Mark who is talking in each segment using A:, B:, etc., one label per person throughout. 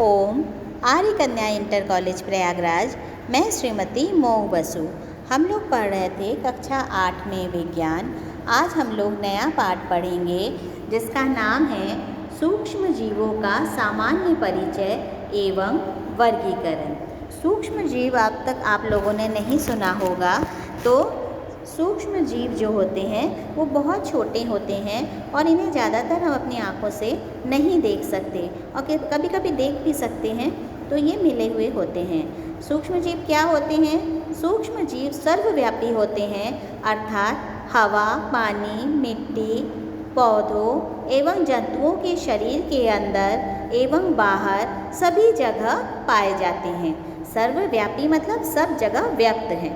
A: ओम आर्य कन्या inter college Prayagraj. मैं श्रीमती मोह बसु। हम लोग पढ़ रहे थे कक्षा 8 में विज्ञान। आज हम लोग नया पाठ पढ़ेंगे जिसका नाम है सूक्ष्म जीवों का सामान्य परिचय एवं वर्गीकरण। सूक्ष्म जीव अब तक आप लोगों ने नहीं सुना होगा। तो सूक्ष्म जीव जो होते हैं वो बहुत छोटे होते हैं और इन्हें ज़्यादातर हम अपनी आँखों से नहीं देख सकते और कभी कभी देख भी सकते हैं, तो ये मिले हुए होते हैं। सूक्ष्म जीव क्या होते हैं? सूक्ष्म जीव सर्वव्यापी होते हैं, अर्थात हवा, पानी, मिट्टी, पौधों एवं जंतुओं के शरीर के अंदर एवं बाहर सभी जगह पाए जाते हैं। सर्वव्यापी मतलब सब जगह व्याप्त हैं।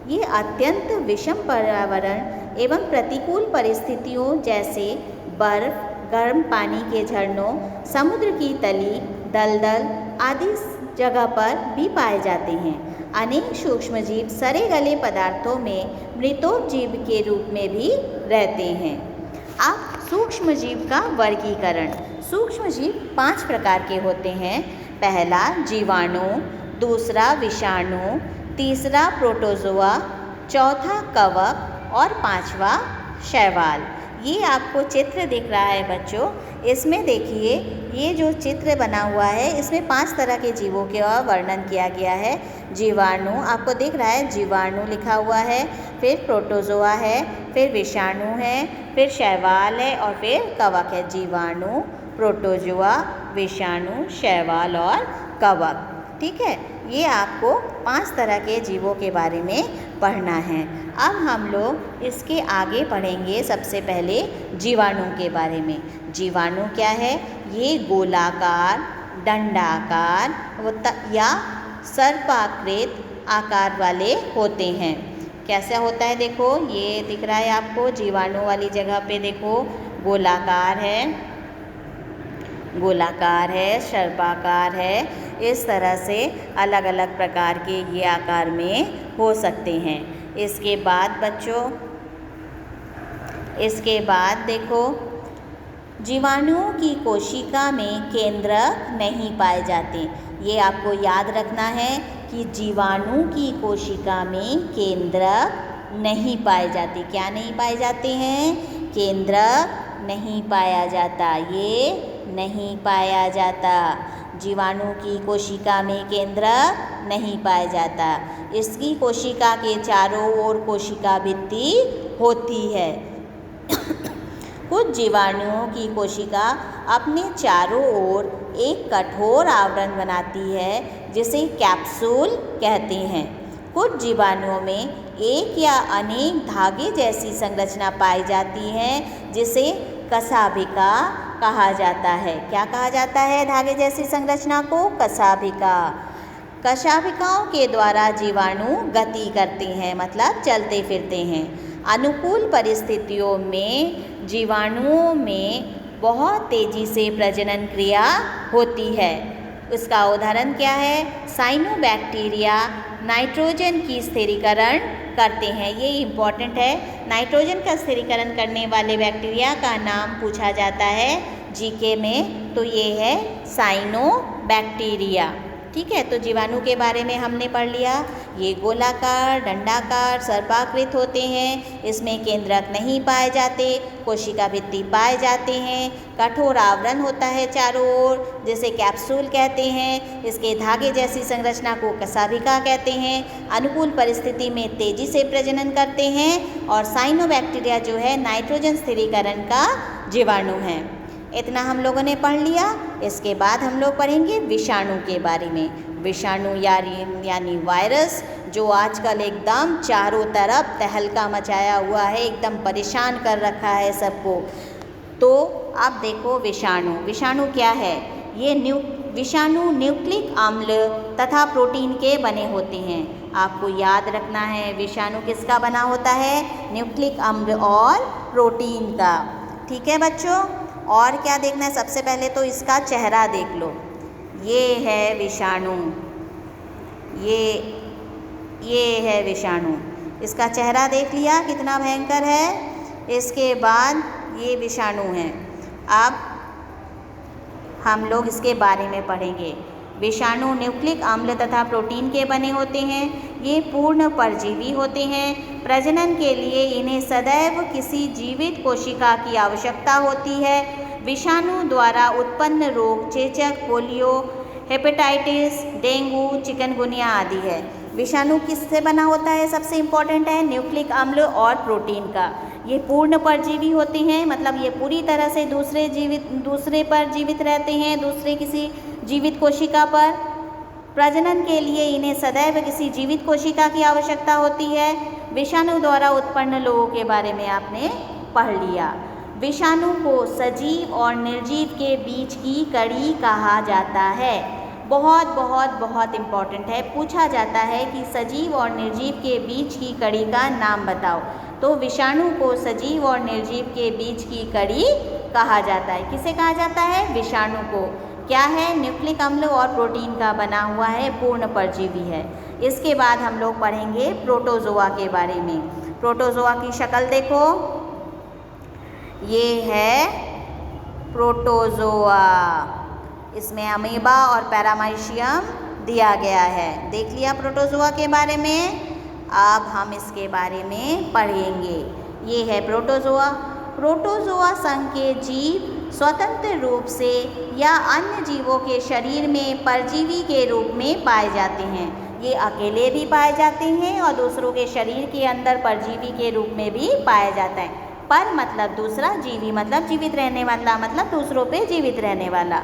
A: ये अत्यंत विषम पर्यावरण एवं प्रतिकूल परिस्थितियों जैसे बर्फ, गर्म पानी के झरनों, समुद्र की तली, दलदल आदि जगह पर भी पाए जाते हैं। अनेक सूक्ष्मजीव सड़े गले पदार्थों में मृतोपजीव के रूप में भी रहते हैं। अब सूक्ष्मजीव का वर्गीकरण। सूक्ष्मजीव 5 प्रकार के होते हैं। पहला जीवाणु, दूसरा विषाणु, तीसरा प्रोटोजोआ, चौथा कवक और 5वां शैवाल। ये आपको चित्र दिख रहा है बच्चों। इसमें देखिए, ये जो चित्र बना हुआ है इसमें 5 तरह के जीवों का वर्णन किया गया है। जीवाणु आपको दिख रहा है, जीवाणु लिखा हुआ है, फिर प्रोटोजोआ है, फिर विषाणु है, फिर शैवाल है और फिर कवक है। जीवाणु, प्रोटोजोआ, विषाणु, शैवाल और कवक। ठीक है, ये आपको 5 तरह के जीवों के बारे में पढ़ना है। अब हम लोग इसके आगे पढ़ेंगे सबसे पहले जीवाणु के बारे में। जीवाणु क्या है? ये गोलाकार, डंडाकार या सर्पाकृत आकार वाले होते हैं। कैसा होता है? देखो, ये दिख रहा है आपको, जीवाणु वाली जगह पे देखो गोलाकार है, सर्पाकार है। इस तरह से अलग अलग प्रकार के ये आकार में हो सकते हैं। इसके बाद देखो, जीवाणुओं की कोशिका में केंद्रक नहीं पाए जाते। ये आपको याद रखना है कि जीवाणु की कोशिका में केंद्रक नहीं पाए जाते। क्या नहीं पाए जाते हैं? केंद्रक नहीं पाया जाता। ये नहीं पाया जाता। जीवाणु की कोशिका में केंद्रक नहीं पाया जाता। इसकी कोशिका के चारों ओर कोशिका भित्ति होती है। कुछ जीवाणुओं की कोशिका अपने चारों ओर एक कठोर आवरण बनाती है जिसे कैप्सूल कहते हैं। कुछ जीवाणुओं में एक या अनेक धागे जैसी संरचना पाई जाती है जिसे कशाभिका कहा जाता है। क्या कहा जाता है धागे जैसी संरचना को? कशाभिका। कशाभिकाओं के द्वारा जीवाणु गति करते हैं, मतलब चलते फिरते हैं। अनुकूल परिस्थितियों में जीवाणुओं में बहुत तेजी से प्रजनन क्रिया होती है। उसका उदाहरण क्या है? साइनोबैक्टीरिया नाइट्रोजन की स्थिरीकरण करते हैं। ये इम्पॉर्टेंट है। नाइट्रोजन का स्थिरीकरण करने वाले बैक्टीरिया का नाम पूछा जाता है जीके में, तो ये है साइनोबैक्टीरिया। ठीक है, तो जीवाणु के बारे में हमने पढ़ लिया। ये गोलाकार, डंडाकार, सर्पाकृत होते हैं। इसमें केंद्रक नहीं पाए जाते, कोशिका भित्ति पाए जाते हैं। कठोर आवरण होता है चारों ओर, जिसे कैप्सूल कहते हैं। इसके धागे जैसी संरचना को कशाभिका कहते हैं। अनुकूल परिस्थिति में तेजी से प्रजनन करते हैं। और साइनोबैक्टीरिया जो है नाइट्रोजन स्थिरीकरण का जीवाणु है। इतना हम लोगों ने पढ़ लिया। इसके बाद हम लोग पढ़ेंगे विषाणु के बारे में। विषाणु यानी वायरस, जो आजकल एकदम चारों तरफ तहलका मचाया हुआ है, एकदम परेशान कर रखा है सबको। तो अब देखो विषाणु क्या है? ये विषाणु न्यूक्लिक अम्ल तथा प्रोटीन के बने होते हैं। आपको याद रखना है, विषाणु किसका बना होता है? न्यूक्लिक अम्ल और प्रोटीन का। ठीक है बच्चों, और क्या देखना है? सबसे पहले तो इसका चेहरा देख लो। ये है विषाणु, ये है विषाणु। इसका चेहरा देख लिया कितना भयंकर है। इसके बाद ये विषाणु है। अब हम लोग इसके बारे में पढ़ेंगे। विषाणु न्यूक्लिक अम्ल तथा प्रोटीन के बने होते हैं। ये पूर्ण परजीवी होते हैं। प्रजनन के लिए इन्हें सदैव किसी जीवित कोशिका की आवश्यकता होती है। विषाणु द्वारा उत्पन्न रोग चेचक, पोलियो, हेपेटाइटिस, डेंगू, चिकनगुनिया आदि है। विषाणु किससे बना होता है? सबसे इम्पॉर्टेंट है न्यूक्लिक अम्ल और प्रोटीन का। ये पूर्ण परजीवी होते हैं, मतलब ये पूरी तरह से दूसरे पर जीवित रहते हैं, दूसरे किसी जीवित कोशिका पर। प्रजनन के लिए इन्हें सदैव किसी जीवित कोशिका की आवश्यकता होती है। विषाणु द्वारा उत्पन्न रोगों के बारे में आपने पढ़ लिया। विषाणु को सजीव और निर्जीव के बीच की कड़ी कहा जाता है। बहुत बहुत बहुत इम्पॉर्टेंट है, पूछा जाता है कि सजीव और निर्जीव के बीच की कड़ी का नाम बताओ। तो विषाणु को सजीव और निर्जीव के बीच की कड़ी कहा जाता है। किसे कहा जाता है? विषाणु को। क्या है? न्यूक्लिक अम्ल और प्रोटीन का बना हुआ है, पूर्ण परजीवी है। इसके बाद हम लोग पढ़ेंगे प्रोटोजोआ के बारे में। प्रोटोजोआ की शक्ल देखो, ये है प्रोटोजोआ। इसमें अमीबा और पैरामीशियम दिया गया है। देख लिया प्रोटोजोआ के बारे में। अब हम इसके बारे में पढ़ेंगे। ये है प्रोटोजोआ। प्रोटोजोआ संघ के जीव स्वतंत्र रूप से या अन्य जीवों के शरीर में परजीवी के रूप में पाए जाते हैं। ये अकेले भी पाए जाते हैं और दूसरों के शरीर के अंदर परजीवी के रूप में भी पाया जाता है। पर मतलब दूसरा, जीवी मतलब जीवित रहने वाला, मतलब दूसरों पे जीवित रहने वाला।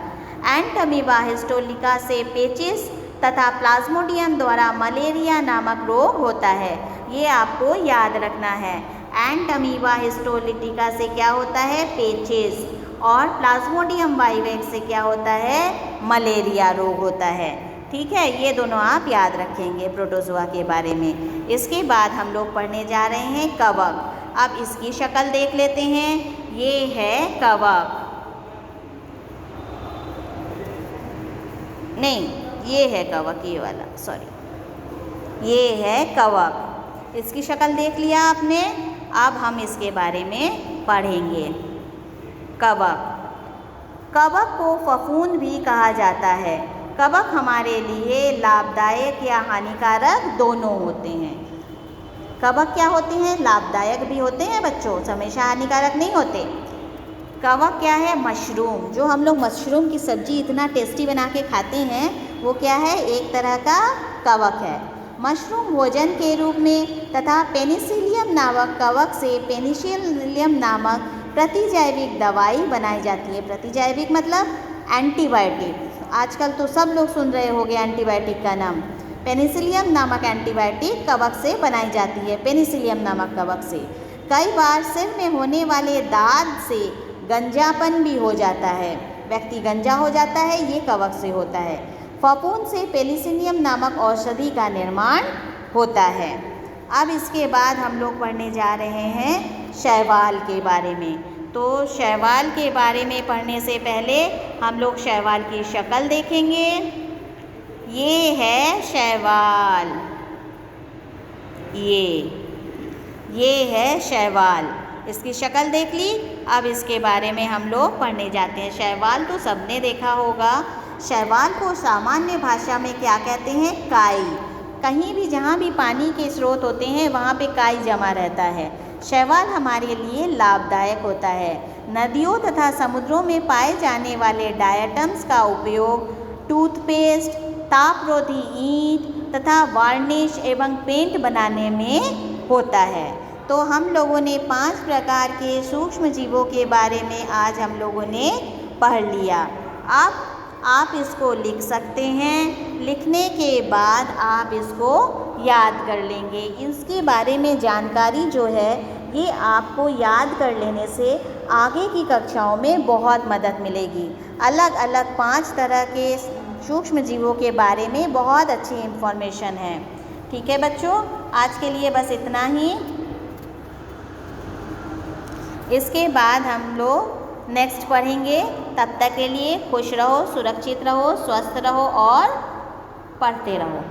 A: एंटमीबा हिस्टोलिका से पेचिस तथा प्लाज्मोडियम द्वारा मलेरिया नामक रोग होता है। ये आपको याद रखना है। एंटमीबा हिस्टोलिटिका से क्या होता है? पेचिस। और प्लाज्मोडियम वाइवेक्स से क्या होता है? मलेरिया रोग होता है। ठीक है, ये दोनों आप याद रखेंगे प्रोटोजोआ के बारे में। इसके बाद हम लोग पढ़ने जा रहे हैं कवक। अब इसकी शक्ल देख लेते हैं। ये है कवक, नहीं ये है कवक, ये वाला, सॉरी, ये है कवक। इसकी शक्ल देख लिया आपने। अब हम इसके बारे में पढ़ेंगे। कवक। कवक को फफूंद भी कहा जाता है। कवक हमारे लिए लाभदायक या हानिकारक दोनों होते हैं। कवक क्या होते हैं? लाभदायक भी होते हैं बच्चों, हमेशा हानिकारक नहीं होते। कवक क्या है? मशरूम। जो हम लोग मशरूम की सब्जी इतना टेस्टी बना के खाते हैं, वो क्या है? एक तरह का कवक है। मशरूम भोजन के रूप में तथा पेनिसिलियम नामक कवक से पेनिसिलियम नामक प्रतिजैविक दवाई बनाई जाती है। प्रतिजैविक मतलब एंटीबायोटिक। आजकल तो सब लोग सुन रहे होंगे एंटीबायोटिक का नाम। पेनिसिलियम नामक एंटीबायोटिक कवक से बनाई जाती है, पेनिसिलियम नामक कवक से। कई बार सिर में होने वाले दाद से गंजापन भी हो जाता है, व्यक्ति गंजा हो जाता है, ये कवक से होता है। फफूंद से पेनिसिलियम नामक औषधि का निर्माण होता है। अब इसके बाद हम लोग पढ़ने जा रहे हैं शैवाल के बारे में। तो शैवाल के बारे में पढ़ने से पहले हम लोग शैवाल की शक्ल देखेंगे। ये है शैवाल, ये है शैवाल। इसकी शक्ल देख ली। अब इसके बारे में हम लोग पढ़ने जाते हैं। शैवाल तो सबने देखा होगा। शैवाल को सामान्य भाषा में क्या कहते हैं? काई। कहीं भी जहाँ भी पानी के स्रोत होते हैं वहाँ पे काई जमा रहता है। शैवाल हमारे लिए लाभदायक होता है। नदियों तथा समुद्रों में पाए जाने वाले डायटम्स का उपयोग टूथपेस्ट, तापरोधी ईंट तथा वार्निश एवं पेंट बनाने में होता है। तो हम लोगों ने 5 प्रकार के सूक्ष्म जीवों के बारे में आज हम लोगों ने पढ़ लिया। अब आप इसको लिख सकते हैं। लिखने के बाद आप इसको याद कर लेंगे। इसके बारे में जानकारी जो है ये आपको याद कर लेने से आगे की कक्षाओं में बहुत मदद मिलेगी। अलग अलग 5 तरह के सूक्ष्म जीवों के बारे में बहुत अच्छी इन्फॉर्मेशन है। ठीक है बच्चों, आज के लिए बस इतना ही। इसके बाद हम लोग नेक्स्ट पढ़ेंगे। तब तक के लिए खुश रहो, सुरक्षित रहो, स्वस्थ रहो और पढ़ते रहो।